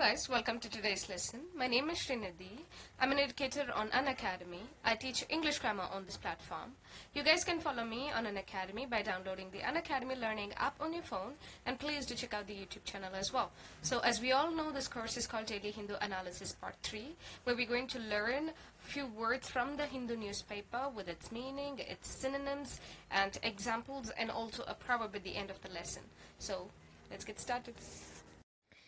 guys, welcome to today's lesson. My name is Srinidhi. I'm an educator on Unacademy. I teach English grammar on this platform. You guys can follow me on Unacademy by downloading the Unacademy Learning app on your phone, and please do check out the YouTube channel as well. So as we all know, this course is called Daily Hindu Analysis Part 3, where we're going to learn a few words from the Hindu newspaper with its meaning, its synonyms, and examples, and also a proverb at the end of the lesson. So let's get started.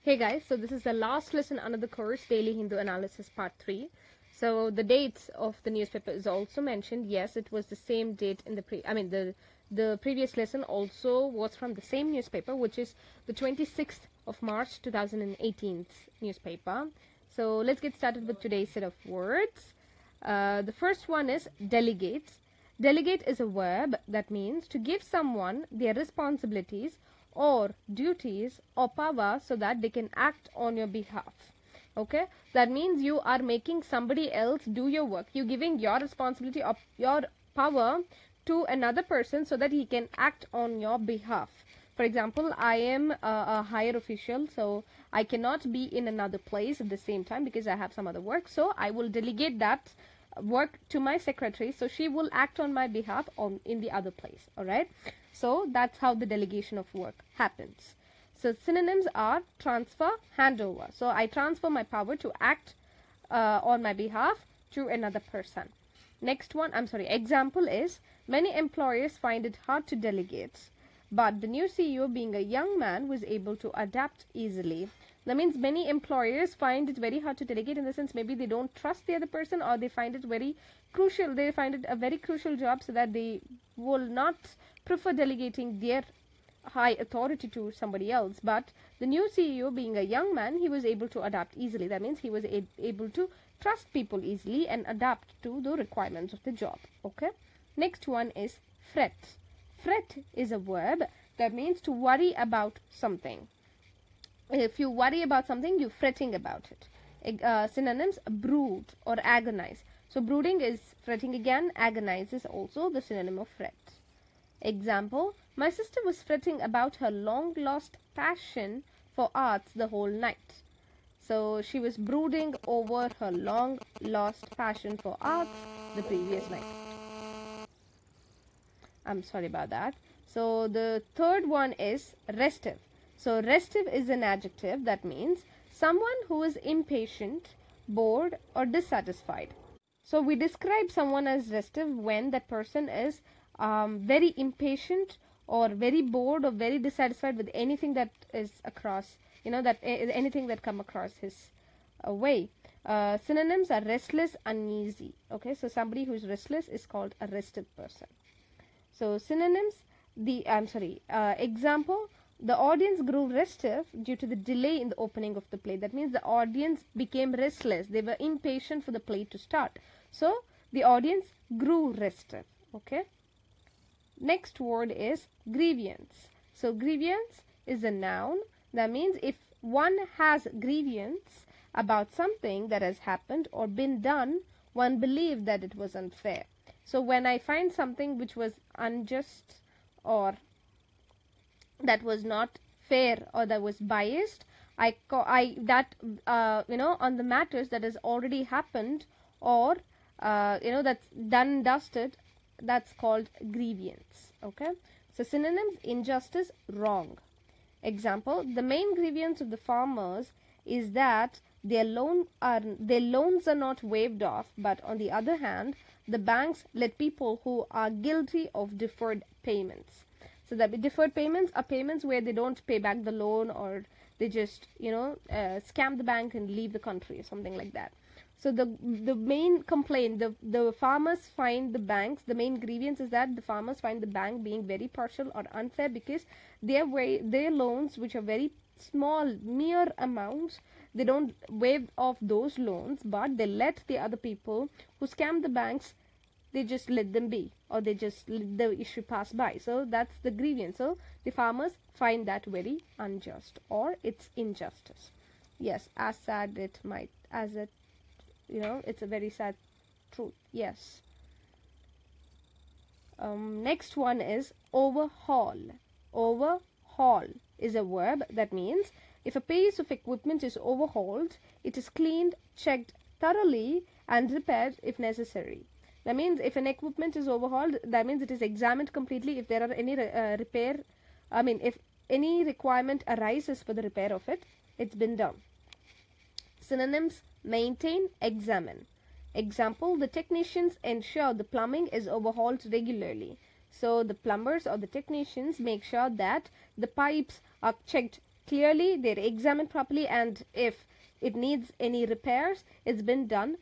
Hey guys, so this is the last lesson under the course Daily Hindu Analysis Part 3. So the dates of the newspaper is also mentioned. Yes, it was the same date in the previous lesson also was from the same newspaper, which is the 26th of March 2018 newspaper. So let's get started with today's set of words. The first one is delegate. Delegate is a verb that means to give someone their responsibilities or duties or power so that they can act on your behalf. Okay, that means you are making somebody else do your work. You're giving your responsibility or your power to another person so that he can act on your behalf. For example, I am a higher official, so I cannot be in another place at the same time because I have some other work. So I will delegate that work to my secretary, so she will act on my behalf in the other place. All right, so that's how the delegation of work happens. So synonyms are transfer, handover. So I transfer my power to act on my behalf to another person. Next one, example is, many employers find it hard to delegate, but the new CEO, being a young man, was able to adapt easily. That means many employers find it very hard to delegate, in the sense maybe they don't trust the other person, or they find it very crucial. They find it a very crucial job, so that they will not prefer delegating their high authority to somebody else. But the new CEO, being a young man, he was able to adapt easily. That means he was able to trust people easily and adapt to the requirements of the job. Okay. Next one is fret. Fret is a verb that means to worry about something. If you worry about something, you're fretting about it. Synonyms: brood or agonize. So brooding is fretting again. Agonize is also the synonym of fret. Example: my sister was fretting about her long lost passion for arts the whole night. So she was brooding over her long lost passion for arts the previous night. I'm sorry about that. So the third one is restive. So restive is an adjective that means someone who is impatient, bored, or dissatisfied. So we describe someone as restive when that person is very impatient or very bored or very dissatisfied with anything that is across, anything that come across his way. Synonyms are restless, uneasy. Okay, so somebody who is restless is called a restive person. So synonyms, example: the audience grew restive due to the delay in the opening of the play. That means the audience became restless. They were impatient for the play to start. So the audience grew restive. Okay. Next word is grievance. So grievance is a noun. That means if one has grievance about something that has happened or been done, one believed that it was unfair. So when I find something which was unjust, or that was not fair, or that was biased, on the matters that has already happened, or that's done and dusted, that's called grievance. Okay, so synonyms: injustice, wrong. Example: the main grievance of the farmers is that their loans are not waived off, but on the other hand, the banks let people who are guilty of deferred payments. So that deferred payments are payments where they don't pay back the loan, or they just scam the bank and leave the country or something like that. So the main complaint, the farmers find the banks, the main grievance is that the farmers find the bank being very partial or unfair, because their loans, which are very small, mere amounts, they don't waive off those loans, but they let the other people who scam the banks, they just let them be, or they just let the issue pass by. So that's the grievance. So the farmers find that very unjust, or it's injustice. Yes, as sad it might, it's a very sad truth. Yes. Next one is overhaul. Overhaul is a verb that means if a piece of equipment is overhauled, it is cleaned, checked thoroughly and repaired if necessary. That means if an equipment is overhauled, that means it is examined completely. If there are any if any requirement arises for the repair of it, it's been done. Synonyms: maintain, examine. Example: the technicians ensure the plumbing is overhauled regularly. So the plumbers or the technicians make sure that the pipes are checked clearly, they're examined properly, and if it needs any repairs, it's been done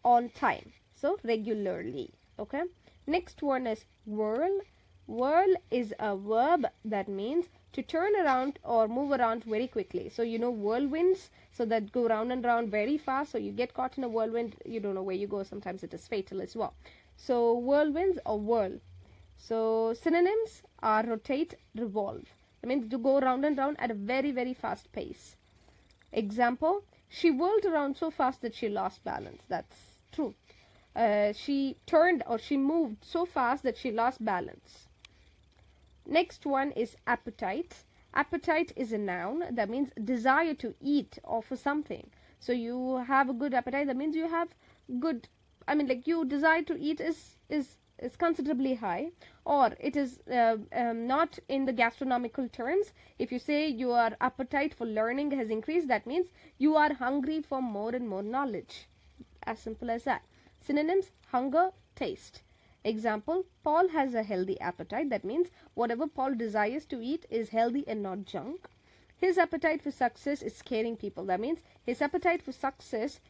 on time. So regularly. Okay. Next one is whirl. Whirl is a verb that means to turn around or move around very quickly. So you know whirlwinds, so that go round and round very fast. So you get caught in a whirlwind, you don't know where you go. Sometimes it is fatal as well. So whirlwinds or whirl. So synonyms are rotate, revolve. That means to go round and round at a very, very fast pace. Example: she whirled around so fast that she lost balance. That's true. She turned or she moved so fast that she lost balance. Next one is appetite. Appetite is a noun that means desire to eat or for something. So you have a good appetite, that means you have good, your desire to eat is considerably high, or it is not in the gastronomical terms. If you say your appetite for learning has increased, that means you are hungry for more and more knowledge. As simple as that. Synonyms: hunger, taste. Example: Paul has a healthy appetite. That means whatever Paul desires to eat is healthy and not junk. His appetite for success is scaring people. That means his appetite for success,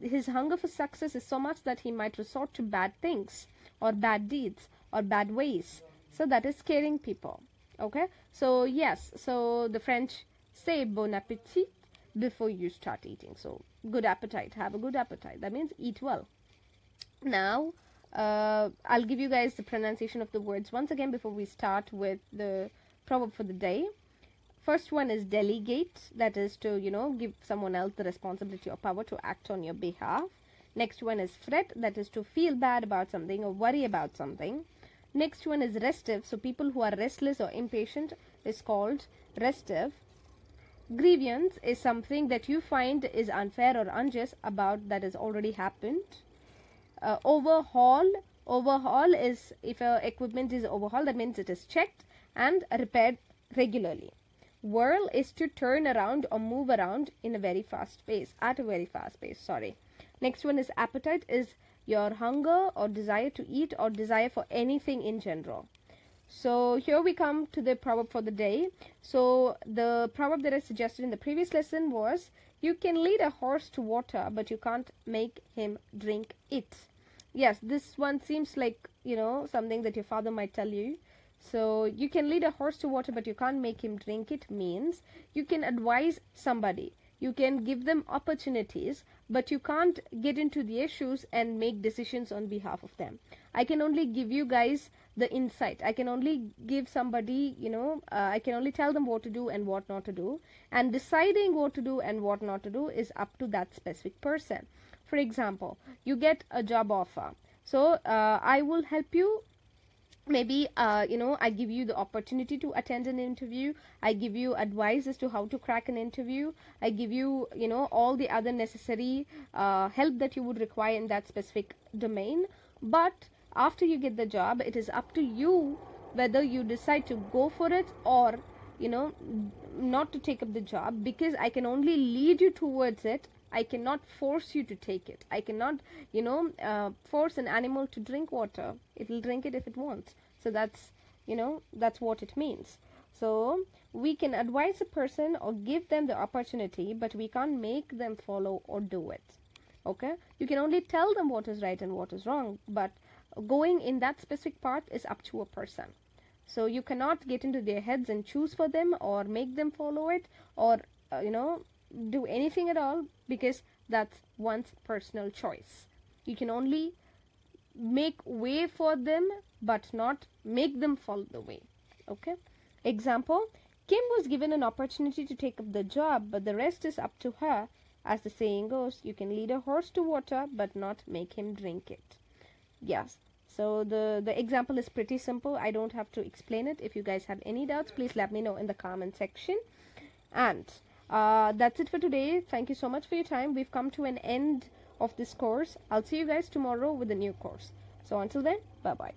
his hunger for success is so much that he might resort to bad things or bad deeds or bad ways. So that is scaring people. Okay. So yes, so the French say bon appétit before you start eating. So good appetite, have a good appetite. That means eat well. Now I'll give you guys the pronunciation of the words once again before we start with the proverb for the day. First one is delegate, that is to, give someone else the responsibility or power to act on your behalf. Next one is fret, that is to feel bad about something or worry about something. Next one is restive, so people who are restless or impatient is called restive. Grievance is something that you find is unfair or unjust about that has already happened. Overhaul is if equipment is overhauled, that means it is checked and repaired regularly. Whirl is to turn around or move around in a very fast pace, at a very fast pace, sorry. Next one is appetite, is your hunger or desire to eat or desire for anything in general. So here we come to the proverb for the day. So the proverb that I suggested in the previous lesson was, you can lead a horse to water, but you can't make him drink it. Yes, this one seems like, something that your father might tell you. So you can lead a horse to water, but you can't make him drink it means you can advise somebody. You can give them opportunities, but you can't get into the issues and make decisions on behalf of them. I can only give you guys the insight. I can only give somebody, I can only tell them what to do and what not to do. And deciding what to do and what not to do is up to that specific person. For example, you get a job offer. So I will help you. Maybe, I give you the opportunity to attend an interview. I give you advice as to how to crack an interview. I give you, all the other necessary help that you would require in that specific domain. But after you get the job, it is up to you whether you decide to go for it or, not to take up the job, because I can only lead you towards it. I cannot force you to take it. I cannot, force an animal to drink water. It will drink it if it wants. So that's, that's what it means. So we can advise a person or give them the opportunity, but we can't make them follow or do it. Okay? You can only tell them what is right and what is wrong, but going in that specific part is up to a person. So you cannot get into their heads and choose for them or make them follow it or, do anything at all, because that's one's personal choice. You can only make way for them but not make them follow the way. Okay? Example: Kim was given an opportunity to take up the job, but the rest is up to her. As the saying goes, you can lead a horse to water but not make him drink it. Yes. So the example is pretty simple. I don't have to explain it. If you guys have any doubts, please let me know in the comment section. And That's it for today. Thank you so much for your time. We've come to an end of this course. I'll see you guys tomorrow with a new course. So until then, bye bye.